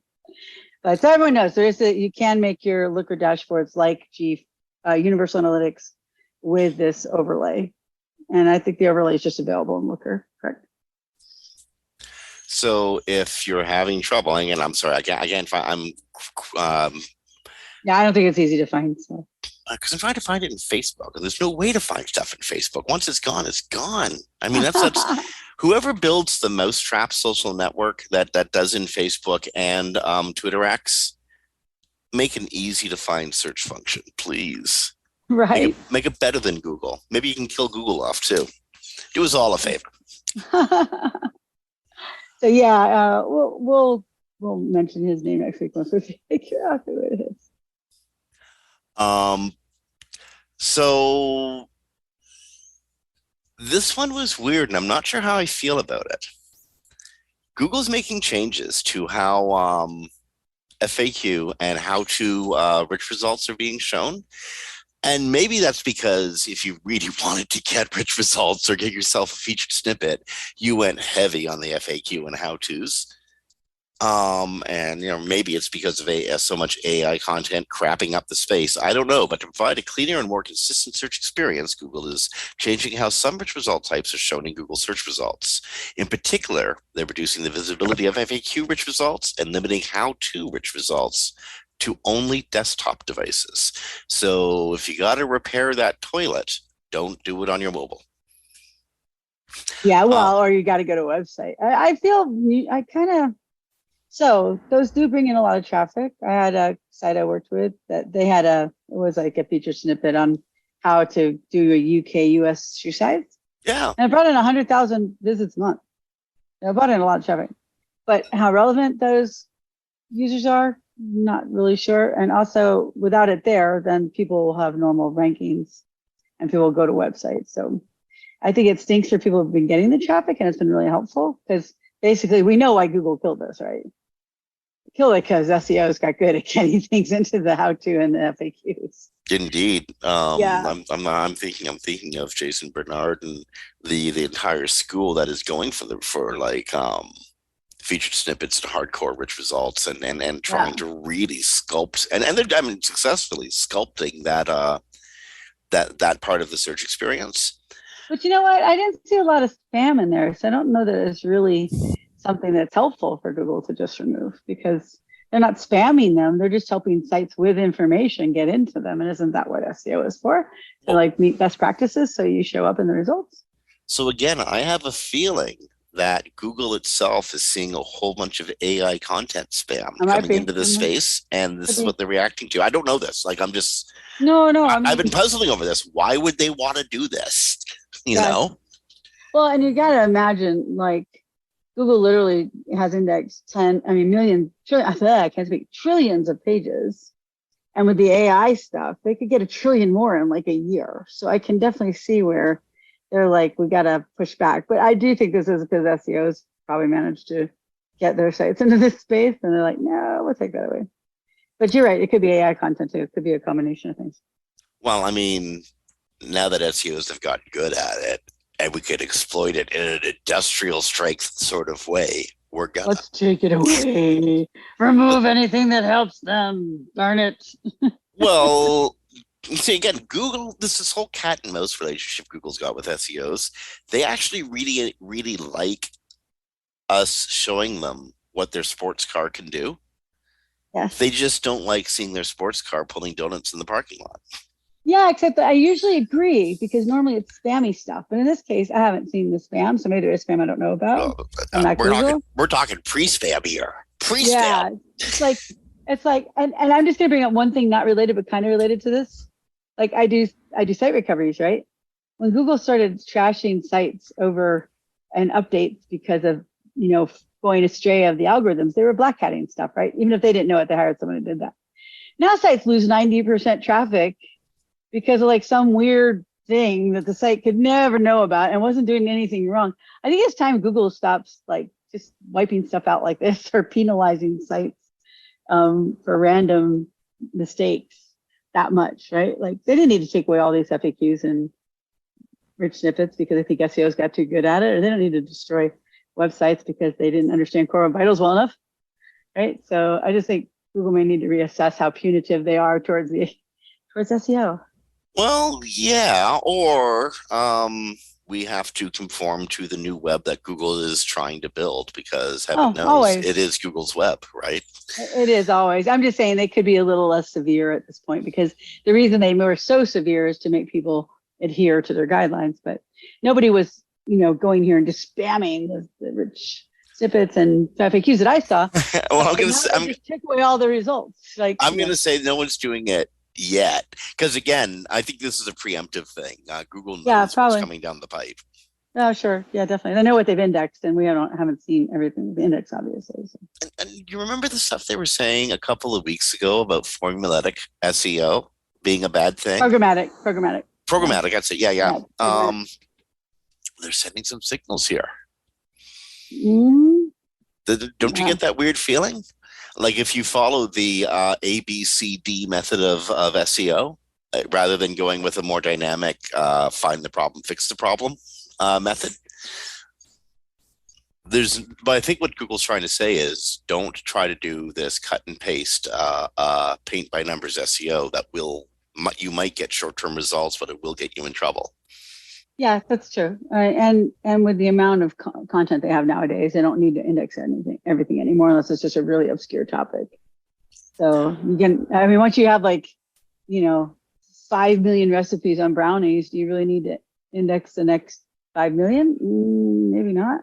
everyone knows you can make your Looker dashboards like Universal Analytics with this overlay. And I think the overlay is just available in Looker, correct? So if you're having trouble, and I'm sorry, I can't find. Yeah, I don't think it's easy to find. So because I'm trying to find it in Facebook, and there's no way to find stuff in Facebook. Once it's gone, it's gone. I mean, that's whoever builds the Mousetrap social network that does in Facebook and Twitter X, make an easy to find search function, please. Right. Make it better than Google. Maybe you can kill Google off too. Do us all a favor. So yeah, we'll mention his name next week once we figure out who it is. So this one was weird, and I'm not sure how I feel about it. Google's making changes to how FAQ and how to rich results are being shown. And maybe that's because if you really wanted to get rich results or get yourself a featured snippet, you went heavy on the FAQ and how-tos. And maybe it's because of so much AI content crapping up the space. I don't know, but to provide a cleaner and more consistent search experience, Google is changing how some rich result types are shown in Google search results. In particular, they're reducing the visibility of FAQ rich results and limiting how-to rich results to only desktop devices. So if you got to repair that toilet, don't do it on your mobile. Yeah, well, or you got to go to a website. I feel so those do bring in a lot of traffic. I had a site I worked with that they had it was like a feature snippet on how to do a UK US shoe size. Yeah. And it brought in 100,000 visits a month. It brought in a lot of traffic. But how relevant those users are, not really sure. And also without it there, then people will have normal rankings and people will go to websites. So I think it stinks for people who've been getting the traffic, and it's been really helpful because basically we know why Google killed this, right? Killed it because SEOs got good at getting things into the how-to and the FAQs. Indeed. Yeah. I'm thinking of Jason Bernard and the entire school that is going for like featured snippets and hardcore rich results and Yeah. trying to really sculpt and they're successfully sculpting that part of the search experience. But you know what? I didn't see a lot of spam in there. So I don't know that it's really something that's helpful for Google to just remove because they're not spamming them. They're just helping sites with information get into them. And isn't that what SEO is for? To Well, like meet best practices so you show up in the results. so again, I have a feeling that Google itself is seeing a whole bunch of AI content spam I might coming be. into this space, and this Could is be. what they're reacting to. I don't know this. Like, I'm just, No, no. I I've been mean, puzzling over this. Why would they want to do this? You yeah. know? Well, and you got to imagine like Google literally has indexed 10, I mean, millions, I can't speak, trillions of pages. And with the AI stuff, they could get a trillion more in like a year. So I can definitely see where they're like, we got to push back. But I do think this is because SEOs probably managed to get their sites into this space. And they're like, no, we'll take that away. But you're right. It could be AI content too. It could be a combination of things. Well, I mean, now that SEOs have gotten good at it and we could exploit it in an industrial strength sort of way, we're gonna. Let's take it away. Remove anything that helps them. Darn it. Well, see again, Google, this whole cat and mouse relationship Google's got with SEOs, they actually really, really like us showing them what their sports car can do. Yes. They just don't like seeing their sports car pulling donuts in the parking lot. Yeah, except that I usually agree because normally it's spammy stuff. But in this case, I haven't seen the spam. So maybe there is spam I don't know about. We're talking pre-spam here. Pre-spam. Yeah. It's like and I'm just gonna bring up one thing not related but kind of related to this. Like I do site recoveries, right? When Google started trashing sites over and updates because of, going astray of the algorithms, they were black hatting stuff, right? Even if they didn't know it, they hired someone who did that. Now sites lose 90% traffic because of like some weird thing that the site could never know about and wasn't doing anything wrong. I think it's time Google stops like just wiping stuff out like this or penalizing sites for random mistakes that much, right? Like they didn't need to take away all these FAQs and rich snippets because I think SEOs got too good at it, or they don't need to destroy websites because they didn't understand core web vitals well enough, right? So I just think Google may need to reassess how punitive they are towards SEO. Well, yeah, or we have to conform to the new web that Google is trying to build because heaven knows always. it is Google's web, right? It is always. I'm just saying they could be a little less severe at this point because the reason they were so severe is to make people adhere to their guidelines. But nobody was, going here and just spamming the rich snippets and FAQs that I saw. Well, I'm just take away all the results. Like I'm going to say no one's doing it yet because again, I think this is a preemptive thing. Google knows what's coming down the pipe. Oh, sure. Yeah, definitely. They know what they've indexed, and we haven't seen everything with the index, obviously. So. And you remember the stuff they were saying a couple of weeks ago about formulaic SEO being a bad thing? Programmatic. I'd say, yeah. They're sending some signals here. Mm-hmm. Don't you get that weird feeling? Like if you follow the ABCD method of SEO, rather than going with a more dynamic find the problem, fix the problem method. But I think what Google's trying to say is don't try to do this cut and paste paint by numbers SEO that you might get short-term results, but it will get you in trouble. Yeah, that's true. And with the amount of content they have nowadays, they don't need to index everything anymore unless it's just a really obscure topic. So once you have 5 million recipes on brownies, do you really need to index the next 5 million? Maybe not,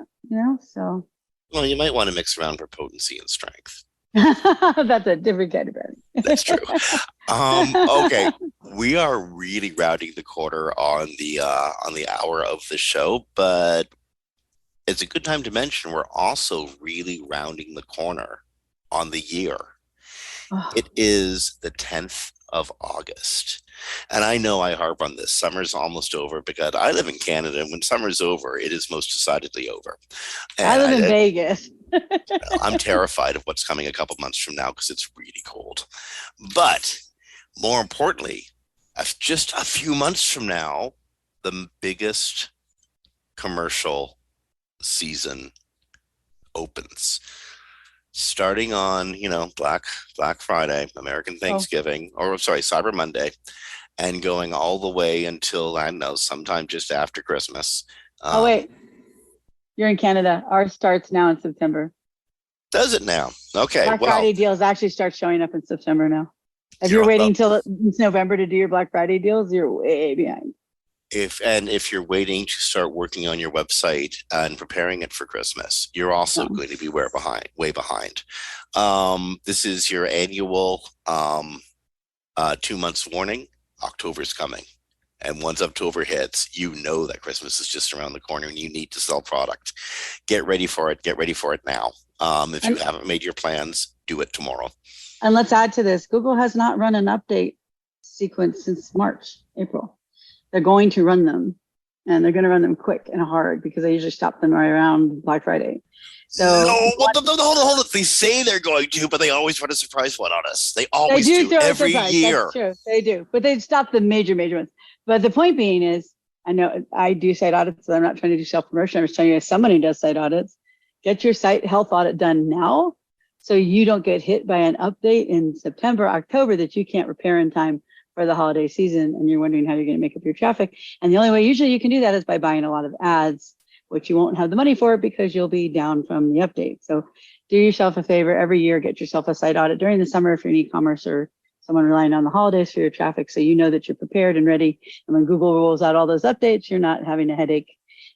so. Well, you might want to mix around for potency and strength. That's a different kind of brand. That's true. Okay, we are really rounding the corner on the hour of the show, but it's a good time to mention we're also really rounding the corner on the year. Oh. It is the 10th of August. And I know I harp on this. Summer's almost over because I live in Canada, and when summer's over, it is most decidedly over. And I live in Vegas. I'm terrified of what's coming a couple months from now because it's really cold. But more importantly, just a few months from now, the biggest commercial season opens. Starting on, Black Friday, American Thanksgiving, or sorry, Cyber Monday, and going all the way until, I don't know, sometime just after Christmas. Wait, you're in Canada. Ours starts now in September. Does it now? Okay. Black Friday deals actually start showing up in September now. If you're You're waiting till it's November to do your Black Friday deals, you're way behind. If you're waiting to start working on your website and preparing it for Christmas, you're also going to be way behind. This is your annual 2 months warning. October's coming. And once October hits, you know that Christmas is just around the corner and you need to sell product. Get ready for it. Get ready for it now. If you haven't made your plans, do it tomorrow. And let's add to this. Google has not run an update sequence since April. They're going to run them, and they're going to run them quick and hard because they usually stop them right around Black Friday. So hold it. They say they're going to, but they always run a surprise one on us. They always do every year. That's true. They do, but they stop the major ones. But the point being is, I know I do site audits, so I'm not trying to do self-promotion. I'm just telling you, as someone who does site audits, get your site health audit done now so you don't get hit by an update in September, October that you can't repair in time for the holiday season, and you're wondering how you're going to make up your traffic. And the only way usually you can do that is by buying a lot of ads, which you won't have the money for because you'll be down from the update. So do yourself a favor every year, get yourself a site audit during the summer if you're in e-commerce or someone relying on the holidays for your traffic, so you know that you're prepared and ready. And when Google rolls out all those updates, you're not having a headache.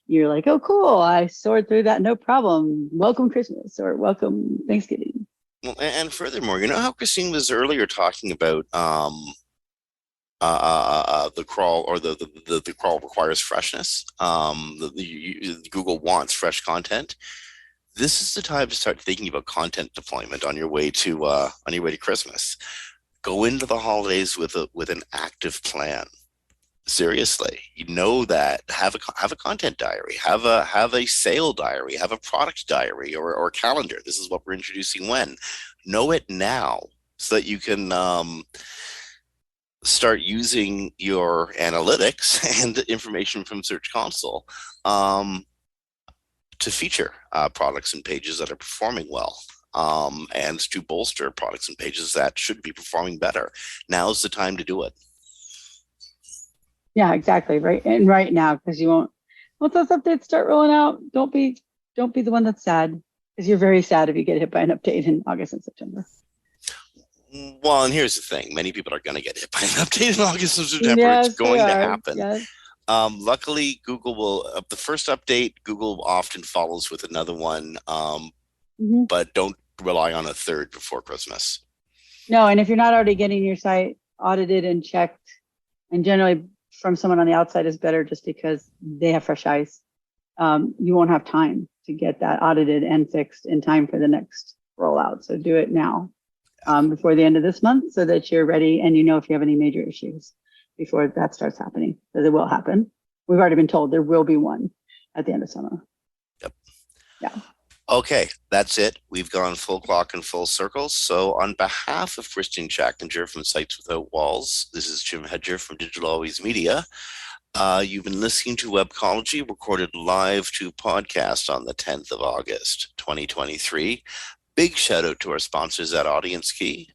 You're like, oh, cool, I soared through that, no problem. Welcome Christmas or welcome Thanksgiving. Well, and furthermore, you know how Kristine was earlier talking about the crawl, or the crawl requires freshness. Google wants fresh content. This is the time to start thinking about content deployment on your way to Christmas. Go into the holidays with an active plan. Seriously, you know that. Have a content diary, have a sale diary, have a product diary or calendar. This is what we're introducing when. Know it now so that you can start using your analytics and information from Search Console to feature products and pages that are performing well, and to bolster products and pages that should be performing better. Now's the time to do it. Yeah, exactly. Right. And right now, because you won't, once those updates start rolling out, don't be the one that's sad, because you're very sad if you get hit by an update in August and September. Well, and here's the thing. Many people are going to get hit by an update in August and September. Yes, it's going to happen. Yes. Luckily, Google will, the first update, Google often follows with another one, but don't rely on a third before Christmas. No, and if you're not already getting your site audited and checked, and generally from someone on the outside is better just because they have fresh eyes, you won't have time to get that audited and fixed in time for the next rollout. So do it now, before the end of this month, so that you're ready and you know if you have any major issues before that starts happening, because it will happen. We've already been told there will be one at the end of summer. Yep. Yeah. Okay, that's it. We've gone full clock and full circles. So on behalf of Kristine Schachinger from Sites Without Walls, this is Jim Hedger from Digital Always Media. You've been listening to Webcology, recorded live to podcast on the 10th of August, 2023. Big shout out to our sponsors at Audience Key.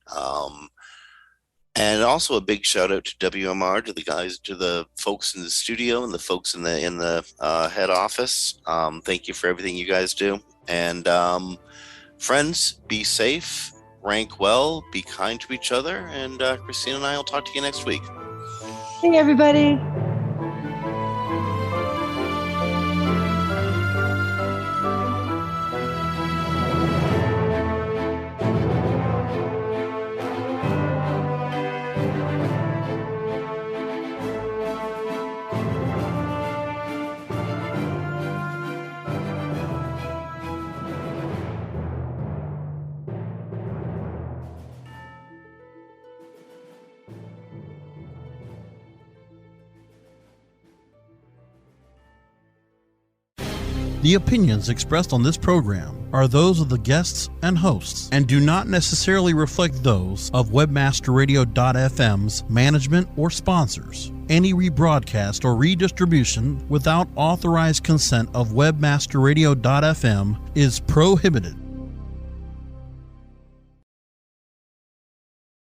And also a big shout out to WMR, to the guys, to the folks in the studio and the folks in the head office. Thank you for everything you guys do. And friends, be safe, rank well, be kind to each other. And Kristine and I will talk to you next week. Hey, everybody. The opinions expressed on this program are those of the guests and hosts and do not necessarily reflect those of webmasterradio.fm's management or sponsors. Any rebroadcast or redistribution without authorized consent of webmasterradio.fm is prohibited.